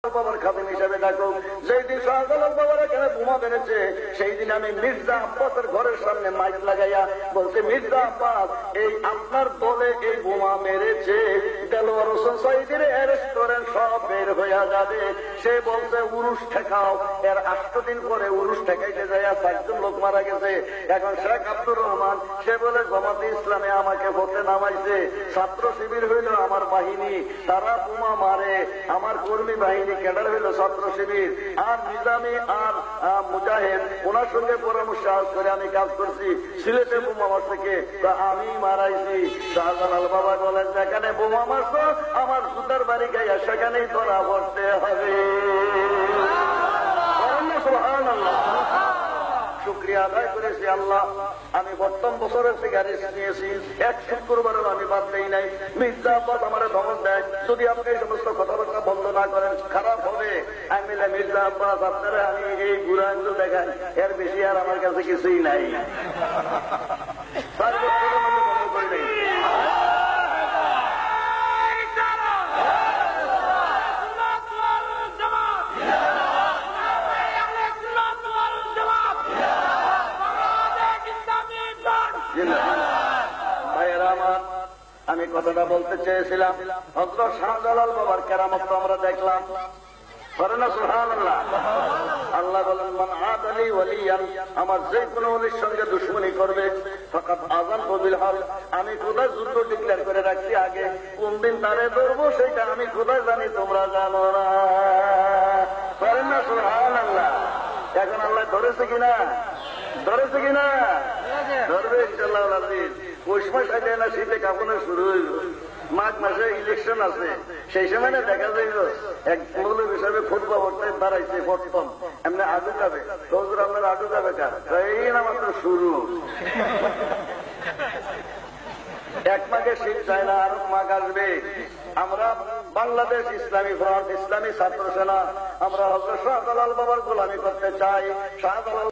বাবার খাদিম হিসেবে ডাকুক। যেই দিন শাহজালাল বাবার এখানে বোমা বেড়েছে সেই দিন আমি মির্জা আব্বাসের ঘরের সামনে মাইক লাগাইয়া বলছি, মির্জা আব্বাস, এই আপনার দলে এই বোমা মেরেছে, দেলোয়ার হোসেন সাইদির অ্যারেস্ট করেন, সব বের হইয়া যাবে। সে বলছে উরুস ঠেকাও। এর 8 দিন পরে উরুস ঠেকাইতে যাইয়া 4 জন লোক মারা গেছে। এখন শেখ আব্দুর রহমান সে বলে জামাতে ইসলামে আমাকে ভোটে নামাইছে, ছাত্র শিবির হইল আমার বাহিনী, তারা বোমা মারে, আমার কর্মী বাহিনী ক্যাডার হইল ছাত্র শিবির, আর নিজামী আর মুজাহিদ ওনার সঙ্গে পরামর্শ করে আমি কাজ করছি। সিলেটে বোমা মার থেকে আমি মারাইছি। শাহজালাল বাবা বলেন, যেখানে বোমা মারছ আমার জুতার বাড়ি গাইয়া সেখানেই ধরা পড়তে হবে। শুক্রিয়া আদায় করেছি আল্লাহ, আমি প্রথম বছরের সিগারেট নিয়েছি, 1 শুক্রবারের আমি বাদ দেই নাই। মির্জা আব্বাস আমার ধমক দেয়, যদি আপনি এই সমস্ত কথাবার্তা বন্ধ না করেন খারাপ হবে। আমি মিলে, মির্জা আব্বাস আপনারা আমি এই গুড়াগুলো দেখাই, এর বেশি আর আমার কাছে কিছুই নাই। 4 বছরের মধ্যে বন্ধ করে নেই। ভাইয়েরা আমার, আমি কথাটা বলতে চেয়েছিলাম, হযরত শাহজালাল বাবার কেরামত তো আমরা দেখলাম, করে না সুবহানাল্লাহ। আল্লাহ বলেন, মান আদালি ওয়ালিয়ান, আমার যে কোনো ওলির সঙ্গে দুশমনি করবে ফাকাদ আযানতু বিল হক, আমি খোদা যুদ্ধ ডিক্লেয়ার করে রাখছি আগে, কোন দিন তারে ধরবো সেটা আমি খোদা জানি, তোমরা জানো না। করে না সুবহানাল্লাহ। এখন আল্লাহ ধরেছে কিনা? ধরেছে কিনা? ধরবে ইনশাআল্লাহ আজিজ। পৌষ মাস আগে না শীতে কাঁপানো শুরু হইল, মাঘ মাসে ইলেকশন আছে, সেই সময় দেখা যাইব এক মৌলবী হিসাবে খুতবা পড়তে দাঁড়াইছে প্রথম, এমনি আডু যাবে, হুজুর আপনার আডু যাবে কার, এই না মাত্র শুরু। 1 মাঘে শীত যায় না, আর মাঘ আসবে। আমরা বাংলাদেশ ইসলামী ফ্রন্ট, ইসলামী ছাত্র সেনা, আমরা হযরত শাহজালাল বাবার গোলামি করতে চাই। শাহজালাল